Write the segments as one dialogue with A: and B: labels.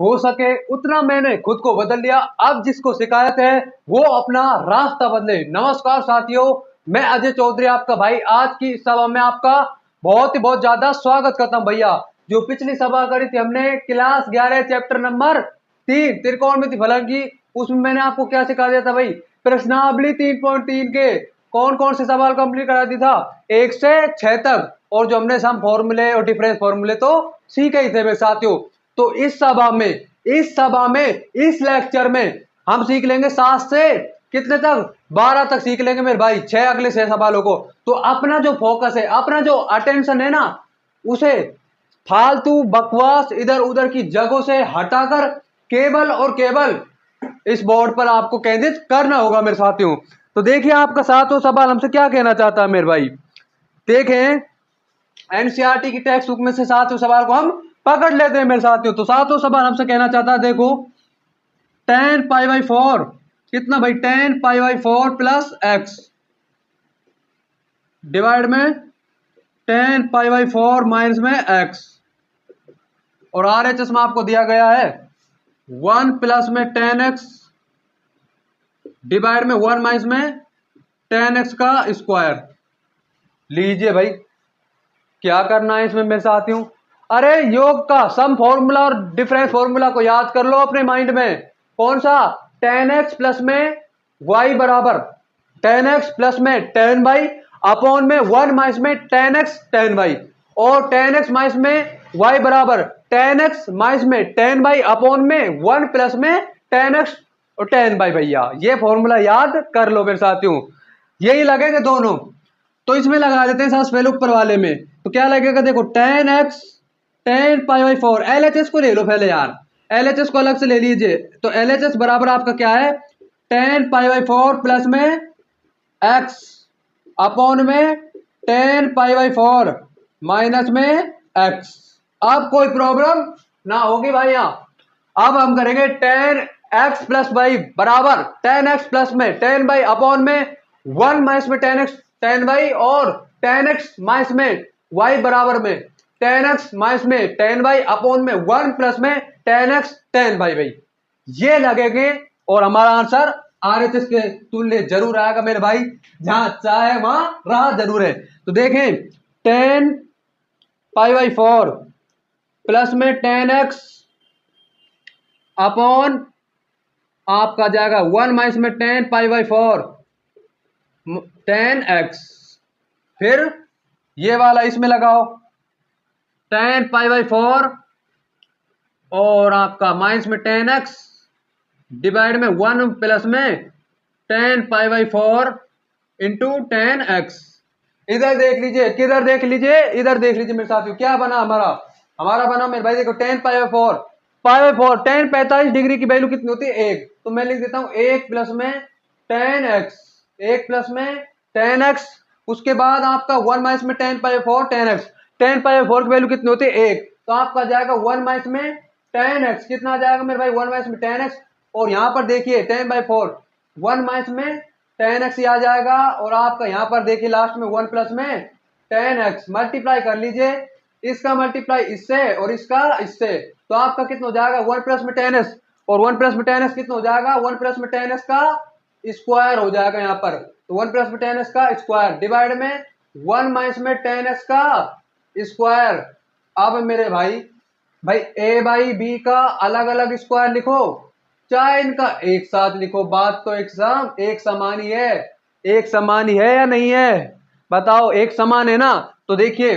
A: हो सके उतना मैंने खुद को बदल लिया। अब जिसको शिकायत है वो अपना रास्ता बदले। नमस्कार साथियों, मैं अजय चौधरी आपका भाई आज की इस सभा में आपका बहुत ज्यादा स्वागत करता हूं। भैया जो पिछली सभा करी थी हमने क्लास 11 चैप्टर नंबर 3 त्रिकोणमिति फलन की, उसमें मैंने आपको क्या सिखा दिया था भाई? प्रश्नावली 3.3 के कौन कौन से सवाल कंप्लीट करा दिया था 1 से 6 तक, और जो हमने सम फॉर्मूले और डिफरेंस फॉर्मूले तो सीखे ही थे मेरे साथियों। तो इस सभा में इस लेक्चर में हम सीख लेंगे 7 से कितने तक? 12 तक सीख लेंगे मेरे भाई, 6 अगले 6 सवालों को। तो अपना जो फोकस है, अपना जो अटेंशन है ना, उसे फालतू बकवास इधर उधर की जगहों से हटाकर केवल और केवल इस बोर्ड पर आपको केंद्रित करना होगा मेरे साथियों। तो देखिए आपका सातवां सवाल हमसे क्या कहना चाहता है मेरे भाई। देखें एनसीईआरटी की टेक्स्ट बुक में से सातवें सवाल को हम पकड़ लेते हैं मेरे साथियों। तो सातवां सवाल हमसे कहना चाहता है, देखो tan π/4 कितना भाई? tan π/4 प्लस एक्स डिवाइड में tan π/4 माइनस में एक्स, और RHS में आपको दिया गया है 1 प्लस में tan x डिवाइड में 1 माइनस में tan x का स्क्वायर। लीजिए भाई क्या करना है इसमें मेरे साथियों। अरे योग का सम फॉर्मूला और डिफरेंस फॉर्मूला को याद कर लो अपने माइंड में। कौन सा? tan x प्लस में y बराबर tan x प्लस में tan y अपॉन में 1 माइनस में tan x tan y, और tan x माइनस में y बराबर tan x माइनस में tan y अपॉन में 1 प्लस में tan x और tan y। भैया ये फॉर्मूला याद कर लो मेरे साथियों, यही लगेंगे दोनों। तो इसमें लगा देते हैं सबसे पहले ऊपर वाले में। तो क्या लगेगा? देखो tan x tan π/4, LHS को ले लो पहले यार, LHS को अलग से ले लीजिए। तो LHS बराबर आपका क्या है? tan π/4 प्लस में x अपॉन में tan π/4 माइनस में x। अब कोई प्रॉब्लम ना होगी भाई यहाँ। अब हम करेंगे tan x प्लस y बराबर tan x प्लस में tan y अपॉन में 1 माइनस में tan x tan y, और tan x माइनस में y बराबर में tan x माइनस में tan y अपॉन में 1 प्लस में tan x tan y। भाई ये लगेंगे और हमारा आंसर RHS के तुल्य जरूर आएगा मेरे भाई, जहां चाहे वहां रहा जरूर है। तो देखें tan π/4 प्लस में tan x अपॉन आपका जाएगा 1 माइनस में tan π/4 tan x, फिर ये वाला इसमें लगाओ tan π/4 और आपका माइनस में tan x डिवाइड में 1 प्लस में tan π/4 इंटू tan x। इधर देख लीजिए, किधर देख लीजिए? इधर देख लीजिए मेरे साथियों, क्या बना हमारा बना मेरे भाई, देखो tan π/4 tan 45 डिग्री की वैल्यू कितनी होती है? 1। तो मैं लिख देता हूं 1 प्लस में tan x, 1 प्लस में tan x, उसके बाद आपका 1 माइनस में tan π/4 tan x। tan π/4 की वैल्यू कितनी होती है? 1। तो आपका जाएगा 1 माइनस में tan x, कितना आ जाएगा मेरे भाई? 1 माइनस में tan x, और यहां पर देखिए tan/4 1 माइनस में tan x आ जाएगा, और आपका यहां पर देखिए लास्ट में 1 प्लस में tan x। मल्टीप्लाई कर लीजिए, इसका मल्टीप्लाई इससे और इसका इससे, तो आपका कितना हो जाएगा? 1 प्लस में tan x, और 1 प्लस में tan x कितना हो जाएगा? 1 प्लस में tan x का स्क्वायर हो जाएगा यहाँ पर। तो 1 प्लस में tan x का स्क्वायर डिवाइड में 1 माइनस में tan x का स्क्वायर। अब मेरे भाई a बाई b का अलग अलग स्क्वायर लिखो, चाहे इनका एक साथ लिखो, बात तो एक समान ही है। एक समान ही है या नहीं है? बताओ, एक समान है ना? तो देखिए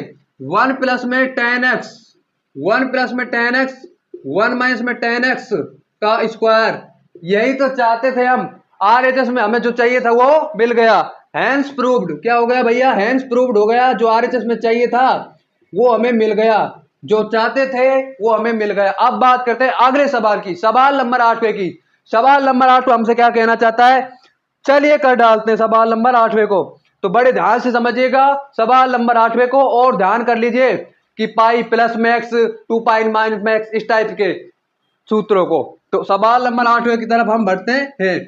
A: 1 प्लस में tan x 1 प्लस में tan x 1 माइनस में tan x का स्क्वायर, यही तो चाहते थे हम। RHS में हमें जो चाहिए था वो मिल गया। हैंस प्रूव्ड, क्या हो गया भैया? हैंस प्रूव्ड हो गया। जो RHS में चाहिए था वो हमें मिल गया, जो चाहते थे वो हमें मिल गया। अब बात करते हैं अगले सवाल की, सवाल नंबर 8वें की। सवाल नंबर 8 हमसे क्या कहना चाहता है? चलिए कर डालते हैं सवाल नंबर 8वें को। तो बड़े ध्यान से समझिएगा सवाल नंबर 8वें को, और ध्यान कर लीजिए कि पाई प्लस में एक्स 2 पाई माइनस में एक्स इस टाइप के सूत्रों को। तो सवाल नंबर 8वें की तरफ हम बढ़ते हैं।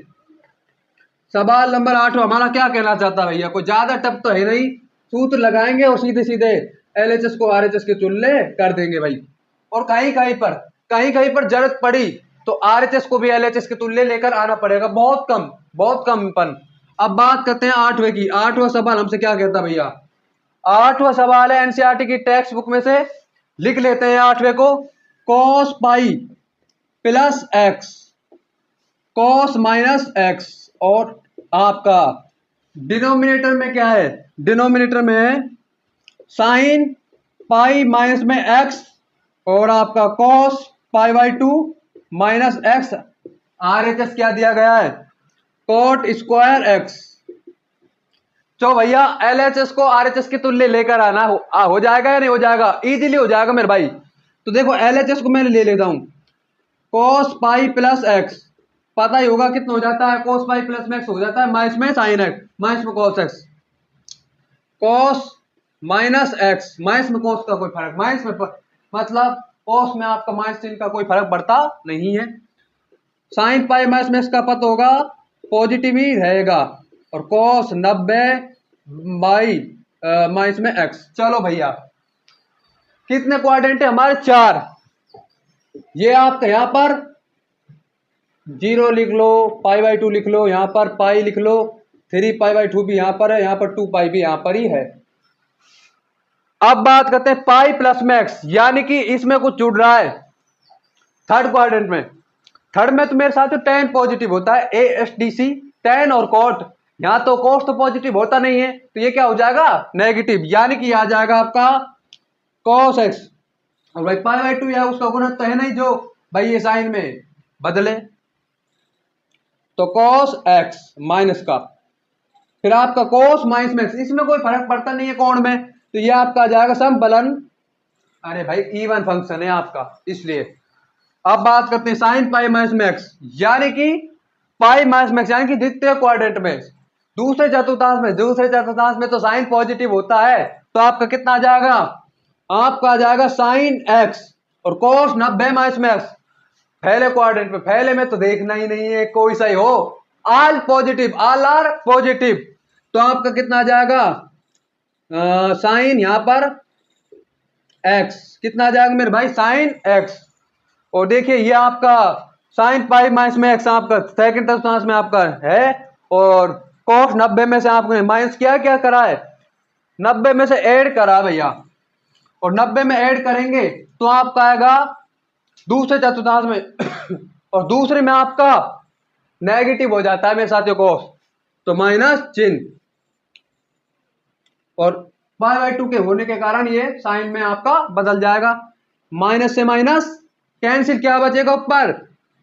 A: सवाल नंबर 8 हमारा क्या कहना चाहता है भैया? कोई ज्यादा टफ तो है नहीं, सूत्र लगाएंगे और सीधे सीधे LHS को RHS के तुल्य कर देंगे भाई। और कहीं कहीं कहीं कहीं पर जरूरत पड़ी तो आरएचएस को भी एलएचएस के तुल्य लेकर आना पड़ेगा, बहुत कम पन। अब बात करते हैं आठवें की। आठवां सवाल हमसे क्या कहता है भैया, आठवां सवाल है एनसीईआरटी की टेक्स्ट बुक में से, लिख लेते हैं आठवें को। Cos pi plus x cos minus x, और आपका डिनोमिनेटर में क्या है, डिनोमिनेटर में है साइन पाई माइनस में एक्स, और आपका cos pi by 2 minus x. RHS क्या दिया गया है, कोट स्क्वायर एक्स। तो भैया एलएचएस को आरएचएस के तुल्य लेकर आना हो जाएगा या नहीं हो जाएगा, इजीली हो जाएगा मेरे भाई। तो देखो एलएचएस को मैं ले लेता हूं, कॉस पाई प्लस एक्स, पता ही होगा कितना हो जाता है, कॉस पाई प्लस में एक्स हो जाता है माइनस में साइन एक्स माइनस में cos x, cos minus x minus में कॉस का कोई फर्क, माइनस में मतलब कॉस में आपका माइनस चिन्ह का कोई फर्क पड़ता नहीं है। साइन पाई माइनस में इसका पता होगा पॉजिटिव ही रहेगा, और कॉस 90 बाई माइनस में एक्स। चलो भैया कितने क्वाड्रेंट है हमारे, 4। ये आपका यहां पर 0 लिख लो, पाई बाई 2 लिख लो, यहां पर पाई लिख लो, 3 पाई बाई 2 भी यहां पर है, यहां पर 2 पाई भी यहां पर ही है। अब बात करते हैं पाई प्लस में एक्स, यानी कि इसमें कुछ जुड़ रहा है थर्ड क्वाड्रेंट में। थर्ड में तो मेरे साथ टेन पॉजिटिव होता है, ASDC टेन और कॉट, यहां तो कोस तो पॉजिटिव होता नहीं है, तो ये क्या हो जाएगा नेगेटिव, यानी कि आ जाएगा आपका कॉस एक्स। और भाई पाई बाई 2 या उसका गुणन तो है नहीं जो भाई ये साइन में बदले, तो कॉस एक्स माइनस का, फिर आपका कॉस माइनस में एक्स, इसमें कोई फर्क पड़ता नहीं है कोण में, तो ये आपका आ जाएगा समफलन। अरे भाई इवन फंक्शन है आपका इसलिए। अब बात करते हैं साइन पाई माइनस में एक्स, यानी कि पाई माइनस में एक्स, यानी कि द्वितीय क्वाड्रेंट में दूसरे चतुर्थांश में तो साइन पॉजिटिव होता है, तो आपका कितना आ जाएगा, आपका आ जाएगा साइन एक्स और कॉस 90 माइनस में एक्स। पहले क्वाड्रेंट में, पहले में तो देखना ही नहीं है कोई सही हो, all positive, all are positive, तो आपका कितना आ जाएगा साइन यहां पर एक्स, कितना आ जाएगा मेरे भाई साइन एक्स। और देखिए ये आपका साइन पाई माइनस में एक्स आपका सेकंड चतुर्थांश में आपका है, और कॉस 90 में से आपने माइनस क्या करा है, 90 में से ऐड करा भैया, और 90 में ऐड करेंगे तो आपका आएगा दूसरे चतुर्थांश में और दूसरे में आपका नेगेटिव हो जाता है मेरे साथियों कॉस, तो माइनस चिन्ह, और पाई बाई 2 के होने के कारण ये साइन में आपका बदल जाएगा, माइनस से माइनस कैंसिल, क्या बचेगा ऊपर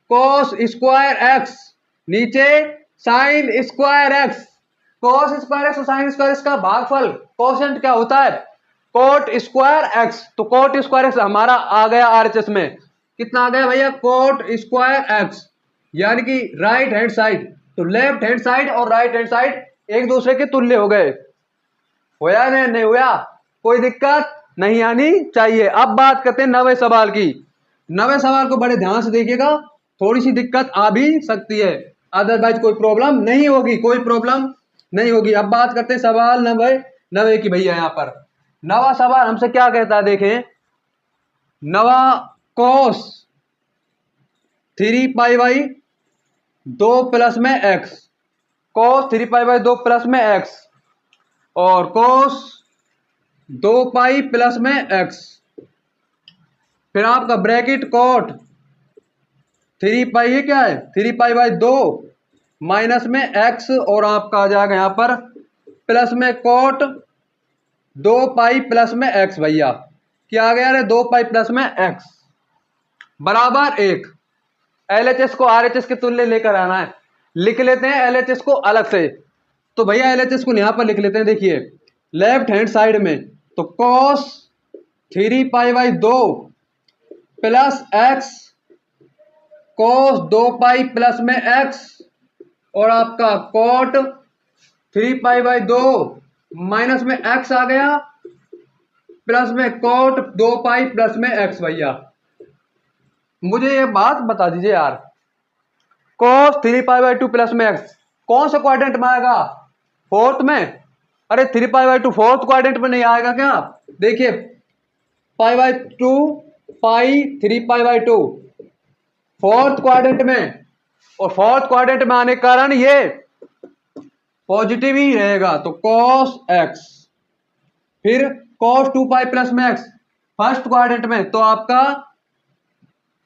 A: कॉस स्क्वायर एक्स, नीचे sine square x, cos square x और साइन स्क्वायर एक्स का भागफल कोशेंट क्या होता है कोट स्क्वायर एक्स, तो कोट स्क्वायर एक्स हमारा आ गया आरएचएस में, कितना आ गया भैया कोट स्क्वायर एक्स, यानी कि राइट हैंड साइड, तो लेफ्ट हैंड साइड और राइट हैंड साइड एक दूसरे के तुल्य हो गए। होया नहीं हुआ, कोई दिक्कत नहीं आनी चाहिए। अब बात करते हैं 9वें सवाल की। 9वें सवाल को बड़े ध्यान से देखिएगा, थोड़ी सी दिक्कत आ भी सकती है, अदरवाइज कोई प्रॉब्लम नहीं होगी, कोई प्रॉब्लम नहीं होगी। अब बात करते हैं सवाल 9 की भैया, यहाँ पर 9वां सवाल हमसे क्या कहता है, देखें 9 कॉस 3 पाई बाई 2 प्लस में x, cos 3 pi by 2 plus में एक्स, और कॉस 2 पाई प्लस में एक्स, फिर आपका ब्रैकेट कॉट 3 पाई है क्या है 3 पाई बाई 2 माइनस में एक्स, और आपका आ जाएगा यहां पर प्लस में कॉट 2 पाई प्लस में एक्स। भैया क्या आ गया रे 2 पाई प्लस में एक्स बराबर 1। एलएचएस को आरएचएस के तुल्य लेकर आना है, लिख लेते हैं एलएचएस को अलग से, तो भैया एलएचएस को यहां पर लिख लेते हैं, देखिए लेफ्ट हैंड साइड में तो cos 3 pi by 2 plus x, cos 2 pi plus में एक्स, और आपका कॉट 3 पाई बाई 2 माइनस में एक्स आ गया, प्लस में कॉट 2 पाई प्लस में एक्स। भैया मुझे ये बात बता दीजिए यार, कॉस 3 पाई बाई 2 प्लस में एक्स कौन सा क्वाड्रेंट में आएगा, फोर्थ में? अरे 3 पाई बाई 2 फोर्थ क्वाड्रेंट में नहीं आएगा क्या? देखिए pi by 2 pi 3 pi by 2 fourth quadrant में, और फोर्थ क्वाड्रेंट में आने के कारण ये पॉजिटिव ही रहेगा, तो cos x, फिर cos 2 पाई प्लस में x फर्स्ट क्वाड्रेंट में, तो आपका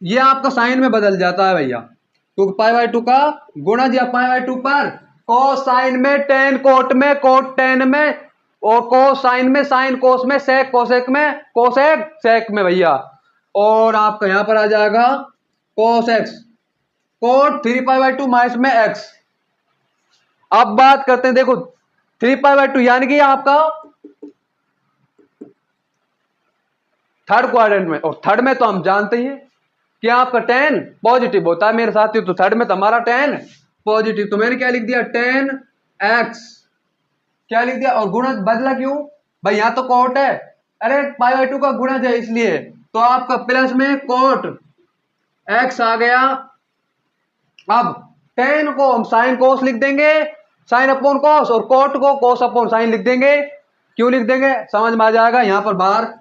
A: ये आपका साइन में बदल जाता है भैया, तो π/2 का गुणा दिया π/2 पर, cos साइन में, tan कोट में, कोट tan में, और cos साइन में, साइन कोस में, sec कोसेक में, कोसेक सेक में भैया, और आपका यहां पर आ जाएगा cos x, कोट 3π/2 माइनस में x। अब बात करते हैं, देखो 3π/2 यानी कि आपका थर्ड क्वाड्रेंट में, और थर्ड में तो हम जानते ही हैं कि आपका tan पॉजिटिव होता है मेरे साथी, तो थर्ड में तो हमारा tan पॉजिटिव, तो मैंने क्या लिख दिया tan x, क्या लिख दिया, और गुणा बदला क्यों भाई, यहां तो कोट है, अरे π/2 का गुणा है इसलिए, तो आपका प्लस में कोट x आ गया। अब tan को हम साइन कोस लिख देंगे, साइन अपॉन कोस, और कोट को कोस अपॉन साइन लिख देंगे, क्यों लिख देंगे समझ में आ जाएगा। यहां पर बाहर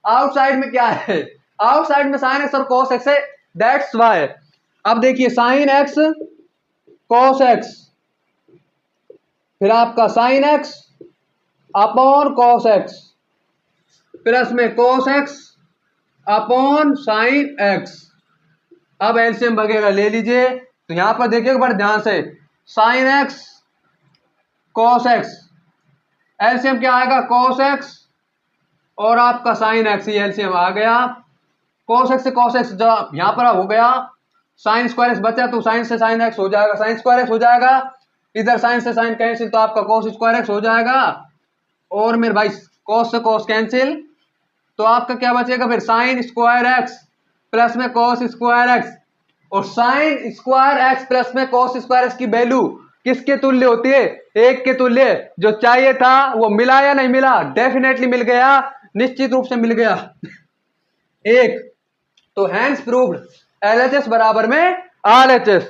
A: आउटसाइड में क्या है, आउटसाइड में साइन एक्स और कोस एक्स है, दैट्स वाई। अब देखिए साइन एक्स कोस एक्स, फिर आपका sine x upon cos x, plus में cos x upon sine x. अब एलसीएम वगैरह ले लीजिए, तो यहां पर देखिए बड़े ध्यान से, sign x cos x, LCM क्या आएगा कोस एक्स और आपका साइन एक्स, ये एलसीएम आ गया, कोस एक्स से कोस एक्स यहां पर हो गया, साइन स्क्वायर एक्स बचा तो साइन से साइन एक्स हो जाएगा, साइन स्क्वायर एक्स हो जाएगा, इधर साइन से साइन कैंसिल तो आपका कोस स्क्वायर एक्स हो जाएगा, और मेरे भाई कोस से कोस कैंसिल, तो आपका क्या बचेगा फिर साइन स्क्वायर एक्स प्लस में कोस स्क्वायर एक्स, और साइन स्क्वायर एक्स प्लस में कोस स्क्वायर एक्स की वैल्यू किसके तुल्य होती है, एक के तुल्य। जो चाहिए था वो मिला या नहीं मिला, डेफिनेटली मिल गया, निश्चित रूप से मिल गया एक, तो हैंस प्रूव्ड एलएचएस बराबर में आरएचएस।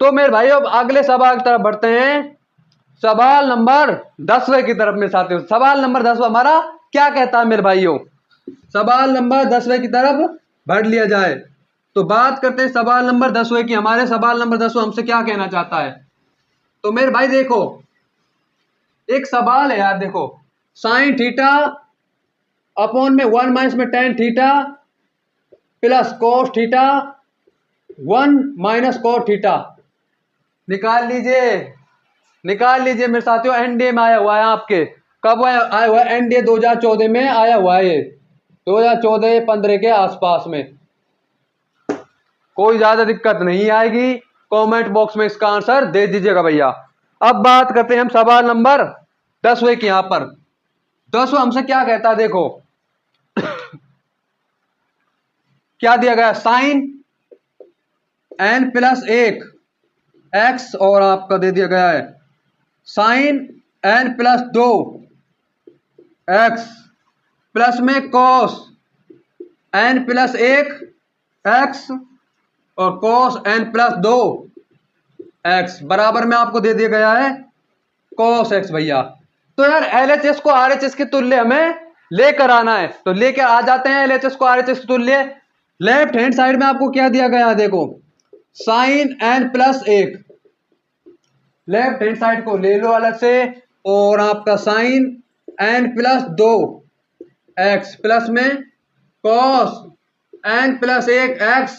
A: तो मेरे भाई अब अगले सवाल की तरफ बढ़ते हैं, सवाल नंबर 10वें की तरफ मेरे साथियों। सवाल नंबर 10वां हमारा क्या कहता है मेरे भाइयों, सवाल नंबर 10वें की तरफ बढ़ लिया जाए। तो बात करते हैं सवाल नंबर 10वें की, हमारे सवाल नंबर 10वां हमसे क्या कहना चाहता है। तो मेरे भाई देखो एक सवाल है यार, देखो साइन थीटा अपॉन में 1 माइनस में tan theta plus cos theta 1 minus cos theta, निकाल लीजिए, निकाल लीजिए मेरे साथियों। एनडीए में आया हुआ है आपके, कब आया हुआ है, एनडीए 2014 में आया हुआ है, ये 2014-15 के आसपास में। कोई ज्यादा दिक्कत नहीं आएगी, कमेंट बॉक्स में इसका आंसर दे दीजिएगा भैया। अब बात करते हैं हम सवाल नंबर 10वें की। यहां पर 10वां हमसे क्या कहता है, देखो क्या दिया गया, साइन n प्लस 1 एक्स, और आपका दे दिया गया है sine n plus 2 x plus में कोस n प्लस 1 एक्स और कोस n प्लस 2 एक्स बराबर में आपको दे दिया गया है कोस एक्स भैया। तो यार एलएचएस को आरएचएस के तुल्य हमें लेकर आना है, तो लेकर आ जाते हैं एलएचएस को आरएचएस के तुल्य। लेफ्ट हैंड साइड में आपको क्या दिया गया है, देखो sine n plus 1, left hand side को ले लो अलग से, और आपका sine n plus 2 x plus में cos n plus 1 x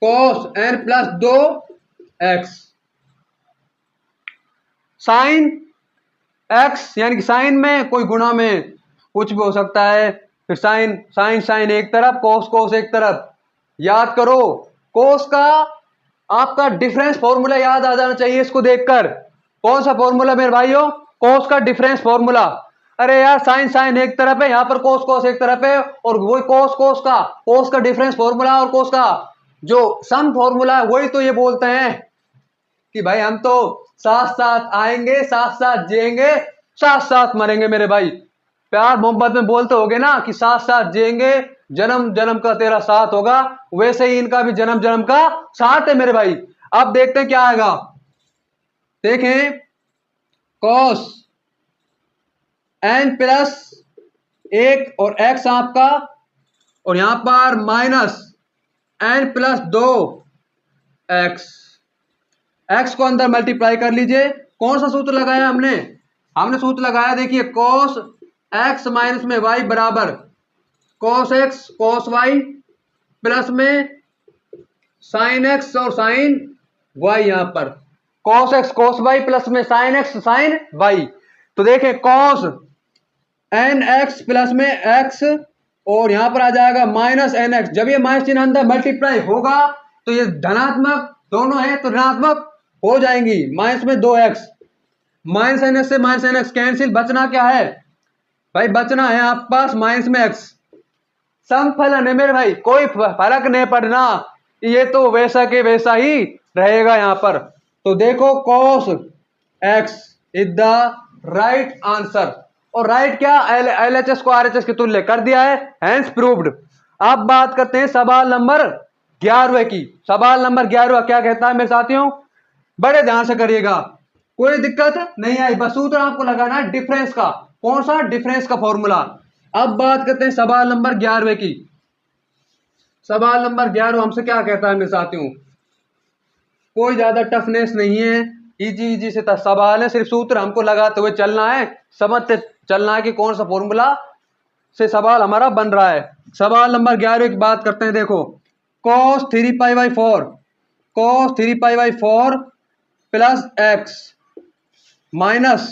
A: cos n plus 2 x, sine x यानी कि साइन में कोई गुणा में कुछ भी हो सकता है, फिर साइन साइन साइन एक तरफ, कोस कोस एक तरफ। याद करो कोस का आपका डिफरेंस फॉर्मूला याद आ जाना चाहिए इसको देखकर। कौन सा फॉर्मूला मेरे भाइयों, कोस का डिफरेंस फॉर्मूला। अरे यार साइन साइन एक तरफ है, यहां पर कोस कोस एक तरफ है, और वही कोस का डिफरेंस फॉर्मूला और कोस का जो सम फॉर्मूला है वही तो ये बोलते हैं कि भाई हम तो साथ साथ आएंगे, साथ साथ जिएंगे, साथ साथ मरेंगे मेरे भाई। प्यार मोहब्बत में बोलते होगे ना कि साथ साथ जिएंगे, जन्म जन्म का तेरा साथ होगा, वैसे ही इनका भी जन्म जन्म का साथ है मेरे भाई। अब देखते हैं क्या आएगा, देखें कॉस n प्लस 1 और x आपका, और यहां पर minus n plus 2x, x को अंदर मल्टीप्लाई कर लीजिए। कौन सा सूत्र लगाया हमने सूत्र लगाया, देखिए cos x माइनस में y बराबर cos x cos y plus में sin x और sin y, यहां पर cos x cos y plus में sin x sin y। तो देखें cos nx प्लस में x और यहां पर आ जाएगा माइनस nx। जब ये माइनस चिन्ह अंदर मल्टीप्लाई होगा तो ये धनात्मक दोनों है तो ऋणात्मक हो जाएंगी। माइनस में 2x, माइनस nx से माइनस nx कैंसिल, बचना क्या है भाई, बचना है आपके पास माइनस में x। समफलन है मेरे भाई, कोई फर्क नहीं पड़ना, ये तो वैसा के वैसा ही रहेगा यहां पर। तो देखो cos x is the right answer. और राइट क्या, LHS को RHS के तुल्य कर दिया है, हैंस प्रूव्ड। अब बात करते हैं सवाल नंबर 11 की। सवाल नंबर 11 क्या कहता है मेरे साथियों, बड़े ध्यान से करिएगा, कोई दिक्कत नहीं आई, बस सूत्र आपको लगाना है डिफरेंस का। कौन सा, डिफरेंस का फॉर्मूला। अब बात करते हैं सवाल नंबर 11 की। सवाल नंबर 11 हमसे क्या कहता है मेरे साथियों, कोई ज्यादा टफनेस नहीं है, इजी से सवाल है, सिर्फ सूत्र हमको लगाते हुए चलना है, समझते चलना है कि कौन सा फॉर्मूला से सवाल हमारा बन रहा है। सवाल नंबर 11 की बात करते हैं। देखो cos 3π/4 cos 3π/4 plus x minus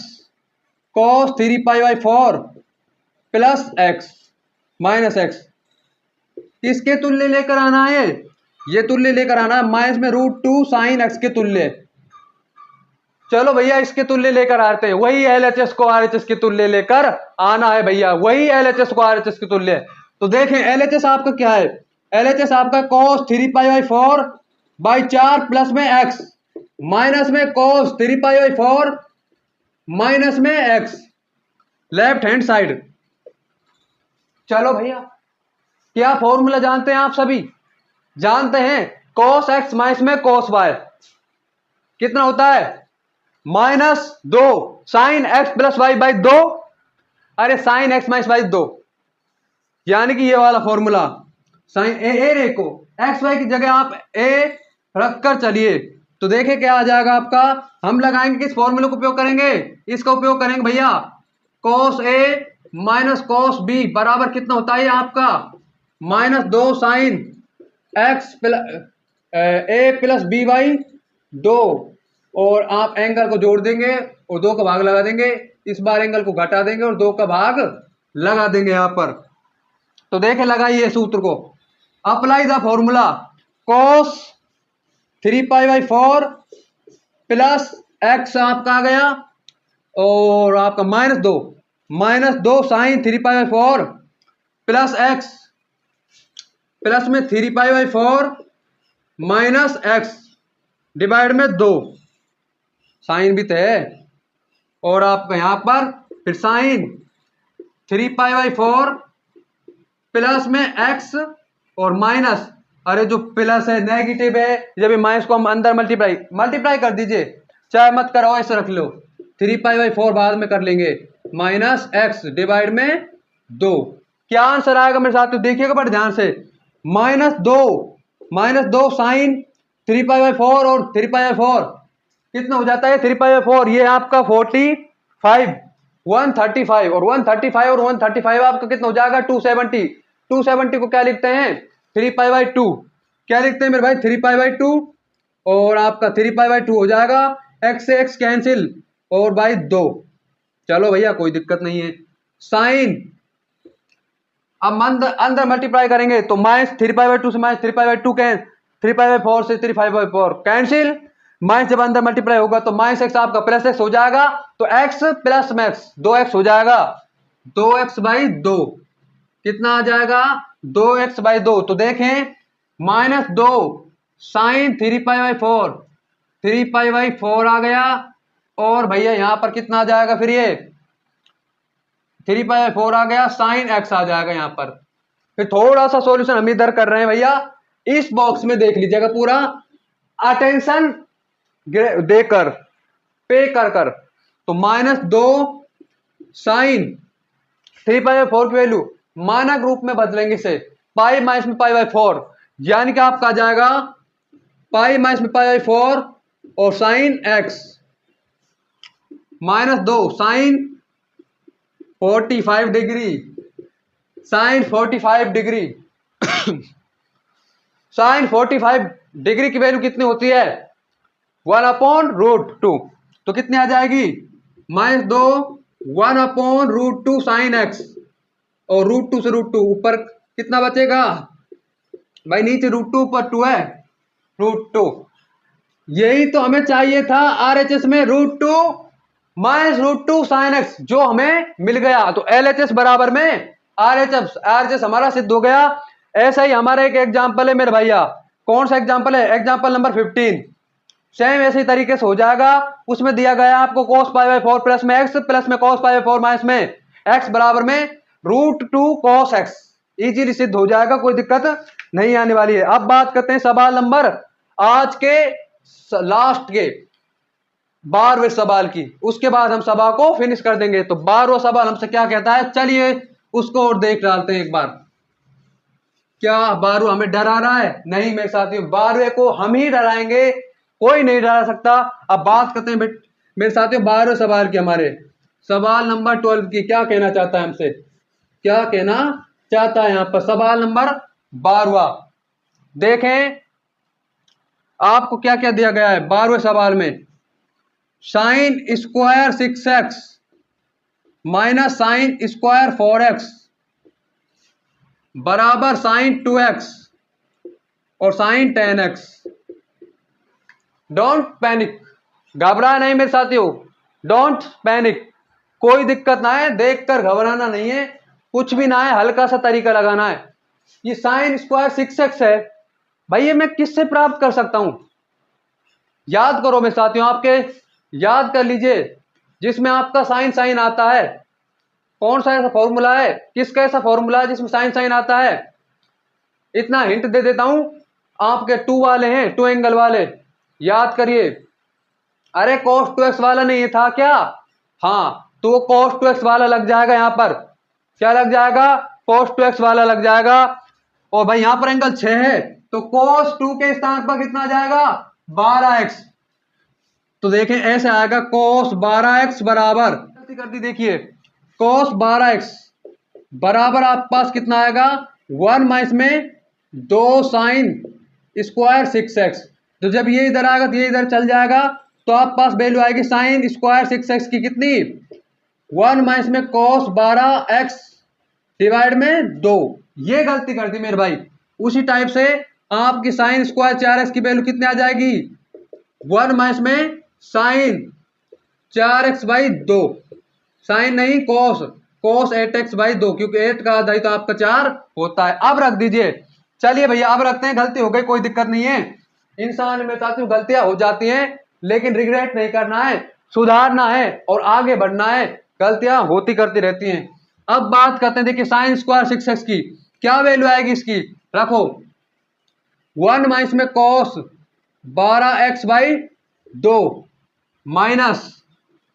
A: cos 3π/4 plus x minus x, किसके तुल्य लेकर आना है, ये तुल्य लेकर आना है माइनस में √2 sin x के तुल्य। चलो भैया इसके तुल्य लेकर आते हैं, वही LHS को RHS के तुल्य लेकर आना है भैया, वही LHS को RHS के तुल्य। तो देखें LHS आपका क्या है, LHS आपका cos 3π/4 प्लस में x माइनस में cos 3π/4 माइनस में x, लेफ्ट हैंड साइड। चलो भैया क्या फॉर्मूला जानते हैं आप सभी, जानते हैं cos x माइनस में cos y कितना होता है, -2 sin x plus y by 2, अरे sin x माइनस वाई 2, यानी कि ये वाला फॉर्मूला साइन ए रे को एक्स वाई की जगह आप ए रखकर चलिए तो देखिए क्या आ जाएगा आपका। हम लगाएंगे किस फॉर्मूले को उपयोग करेंगे, इसका उपयोग करेंगे भैया, cos a minus cos b बराबर कितना होता है आपका, -2 sin x a plus b by 2, और आप एंगल को जोड़ देंगे और 2 का भाग लगा देंगे, इस बार एंगल को घटा देंगे और 2 का भाग लगा देंगे यहां पर। तो देखें लगाइए सूत्र को, apply the formula cos 3π/4 plus x आपका आ गया और आपका -2 sin 3π/4 प्लस x प्लस में 3π/4 माइनस x डिवाइड में 2, साइन भी तो है, और आपका यहां पर फिर साइन 3π/4 प्लस में x और माइनस, अरे जो प्लस है नेगेटिव है, जब ये माइनस को हम अंदर मल्टीप्लाई कर दीजिए, चाहे मत कराओ ऐसे रख लो, 3π/4 बाद में कर लेंगे, माइनस x डिवाइड में 2। क्या आंसर आएगा मेरे साथ, तो देखिएगा बड़े ध्यान से, -2 साइन 3π/4 और 3π/4 कितना हो जाता है 3π/4, ये आपका 45 135 और 135 आपका कितना हो जाएगा 270 को क्या लिखते हैं 3π/2, क्या लिखते हैं मेरे भाई 3π/2, और आपका 3π/2 हो जाएगा, x से x कैंसिल और बाई 2। चलो भैया कोई दिक्कत नहीं है, साइन अब अंदर मल्टीप्लाई करेंगे तो -3π/2 से -3π/2 3π/4 से 3π/4 कैंसिल, माइनस जब अंदर मल्टीप्लाई होगा तो -x आपका प्लस x हो जाएगा, तो x प्लस मैक्स 2x हो जाएगा, 2x/2 कितना आ जाएगा 2x/2। तो देखें -2 साइन 3π/4 आ गया, और भैया यहां पर कितना आ जाएगा, फिर ये 3π/4 आ गया, साइन x आ जाएगा यहां पर। फिर थोड़ा सा सॉल्यूशन हम इधर कर रहे हैं भैया, इस बॉक्स में देख लीजिएगा पूरा अटेंशन देकर पे कर तो -2 साइन 3π/4 की वैल्यू मानक रूप में बदलेंगे, से पाई माइनस में π/4, यानी कि आपका आ जाएगा पाई माइनस में पाई बाई 4 और sine x minus 2 sine 45 degree, sine 45 degree sine 45 degree की वैल्यू कितनी होती है 1/√2, तो कितनी आ जाएगी -2 1/√2 साइन एक्स और √2 से √2 ऊपर कितना बचेगा भाई, नीचे √2 ऊपर 2 है √2। यही तो हमें चाहिए था RHS में, √2 -√2 साइन एक्स जो हमें मिल गया। तो LHS बराबर में RHS हमारा सिद्ध हो गया। ऐसा ही हमारा एक एग्जाम्पल है मेरे भैया, कौन सा एग्जाम्पल है, एग्जाम्पल नंबर 15। सेम ऐसे ही तरीके से हो जाएगा। उसमें दिया गया आपको cos π/4 प्लस में x प्लस में cos π/4 माइनस में x बराबर में √2 cos x। इजीली सिद्ध हो जाएगा, कोई दिक्कत नहीं आने वाली है। अब बात करते हैं सवाल नंबर आज के लास्ट के 12वें सवाल की, उसके बाद हम सवाल को फिनिश कर देंगे। तो 12वां सवाल हमसे क्या कहता है, चलिए उसको और देख डालते हैं एक बार। क्या 12वां हमें डरा रहा है? नहीं मेरे साथियों, 12वें को हम ही डराएंगे, कोई नहीं डरा सकता। अब बात करते हैं मेरे साथियों 12वें सवाल की, हमारे सवाल नंबर 12 की। क्या कहना चाहता है हमसे, क्या कहना चाहता है यहां पर सवाल नंबर 12वां। देखें आपको क्या क्या दिया गया है 12वें सवाल में। Sine square 6x minus sine square 4x बराबर साइन 2x और साइन 10x। डोंट पैनिक, घबरा नहीं मेरे साथियों, डोंट पैनिक, कोई दिक्कत ना है, देखकर घबराना नहीं है, कुछ भी ना है, हल्का सा तरीका लगाना है। ये साइन स्क्वायर 6x है भाई, ये मैं किससे प्राप्त कर सकता हूं? याद करो मेरे साथियों, आपके याद कर लीजिए, जिसमें आपका साइन साइन आता है, कौन सा ऐसा फॉर्मूला है, किसका ऐसा फॉर्मूला है जिसमें साइन साइन आता है? इतना हिंट दे देता हूं, आपके 2 वाले हैं, 2 एंगल वाले, याद करिए। अरे cos 2x वाला नहीं था क्या? हाँ, तो वो cos 2x वाला लग जाएगा यहां पर। क्या लग जाएगा? cos 2x वाला लग जाएगा। और भाई यहां पर एंगल 6 है, तो cos 2 के स्थान पर कितना जाएगा 12x। तो देखें ऐसे आएगा cos 12x बराबर, कर दी देखिए, cos 12x बराबर आपके पास कितना आएगा 1 माइनस में 2 साइन स्क्वायर 6x। तो जब ये इधर आएगा तो ये इधर चल जाएगा, तो आपके पास वैल्यू आएगी साइन स्क्वायर 6x की कितनी 1 माइनस में cos 12x डिवाइड में 2। ये गलती कर दी मेरे भाई। उसी टाइप से आपकी साइन स्क्वायर 4x की वैल्यू कितनी आ जाएगी 1 माइनस में साइन 4x बाई 2, साइन नहीं cos 8x बाई 2, क्योंकि 8 का आधा ही तो आपका 4 होता है। अब रख दीजिए, चलिए भैया अब रखते हैं, गलती हो गई कोई दिक्कत नहीं है, इंसान में साथियों गलतियां हो जाती हैं, लेकिन रिग्रेट नहीं करना है, सुधारना है और आगे बढ़ना है, गलतियां होती करती रहती हैं। अब बात करते हैं, देखिए साइन स्क्वायर 6x की क्या वैल्यू आएगी इसकी, रखो 1 माइनस में cos 12x by 2 minus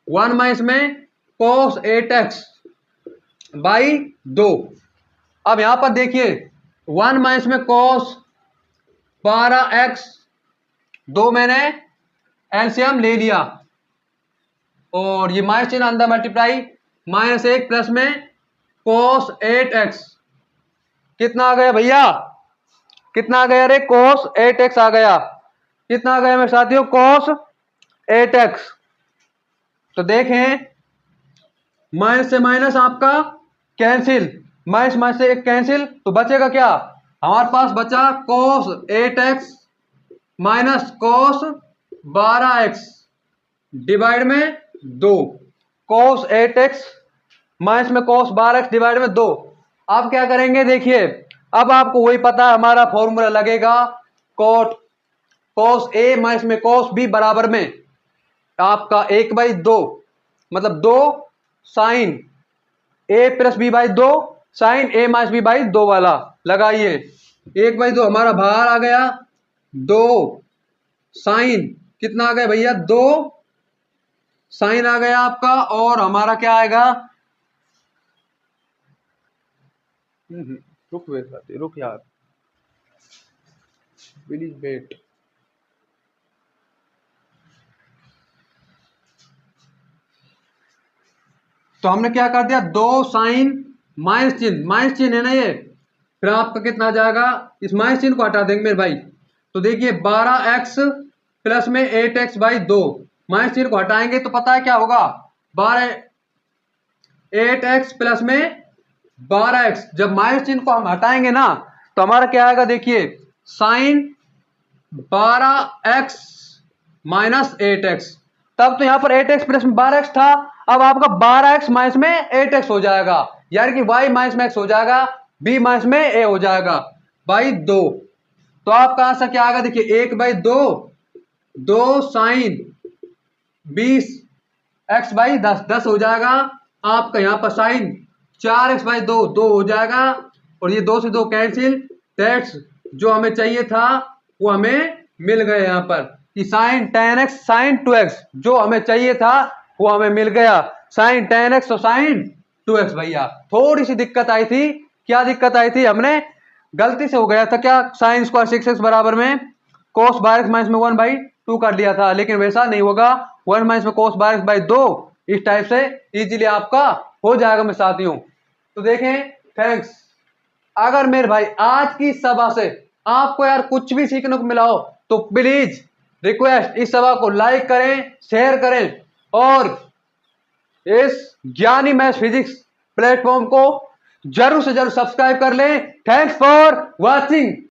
A: 1 minus में cos 8x बाई 2। अब यहां पर देखिए 1 माइनस में cos 12x, 2 मैंने एलसीएम ले लिया और ये माइनस चिन्ह अंदर मल्टीप्लाई, -1 प्लस में cos 8x कितना आ गया भैया, कितना आ गया, अरे cos 8x आ गया, कितना आ गया मेरे साथियों cos 8x। तो देखें माइनस से माइनस आपका कैंसिल, माइनस माइनस से एक कैंसिल, तो बचेगा क्या हमारे पास, बचा cos 8x minus cos 12x divide में 2, cos 8x माइनस में cos 12x डिवाइड में 2। अब क्या करेंगे देखिए, अब आपको वही पता है हमारा फॉर्मूला लगेगा, cos a माइनस में cos b बराबर में आपका 1/2, मतलब 2 sine a plus b by 2 sine a minus b by 2 वाला लगाइए, 1/2 हमारा बाहर आ गया, 2 साइन कितना आ गया भैया 2 साइन आ गया आपका, और हमारा क्या आएगा, रुक यार, प्लीज वेट। तो हमने क्या कर दिया, 2 साइन माइनस चिन्ह है ना ये, फिर आपका कितना आ जाएगा, इस माइनस चिन्ह को हटा देंगे मेरे भाई। तो देखिए 12x प्लस में 8x बाई 2, माइनस चिन्ह को हटाएंगे तो पता है क्या होगा, 8x प्लस में 12x, जब माइनस चिन्ह को हम हटाएंगे ना तो हमारा क्या आएगा, देखिए साइन 12x माइनस 8x। तब तो यहां पर 8x प्लस में 12x था, अब आपका 12x माइनस में 8x हो जाएगा, यानी कि y माइनस में x हो जाएगा, b माइनस में a हो जाएगा बाई 2। तो आपका आंसर क्या आएगा, देखिए 1 बाई 2, 2 साइन 20x बाई 10 हो जाएगा। आपका यहां पर साइन 4x बाई 2 हो जाएगा, और ये 2 से 2 कैंसिल, दैट्स जो हमें चाहिए था वो हमें मिल गया यहाँ पर कि साइन 10x साइन 2x, जो हमें चाहिए था वो हमें मिल गया, साइन 10x और साइन 2x। भैया थोड़ी सी दिक्कत आई थी, क्या दिक्कत आई थी, हमने गलती से हो गया था क्या, साइन स्क्वायर 6x बराबर में कोस बार एक्स माइनस में 1/2 कर लिया था, लेकिन वैसा नहीं होगा, 1 माइनस में कोस बार एक्स बाई 2, इस टाइप से इजीली आपका हो जाएगा मेरे साथियों। तो देखें, थैंक्स। अगर मेरे भाई आज की सभा से आपको यार कुछ भी सीखने को मिला हो तो प्लीज रिक्वेस्ट, इस सभा को लाइक करें, शेयर करें, और इस ज्ञानी मैथ्स फिजिक्स प्लेटफॉर्म को जरूर से जरूर सब्सक्राइब कर लें। Thanks for watching.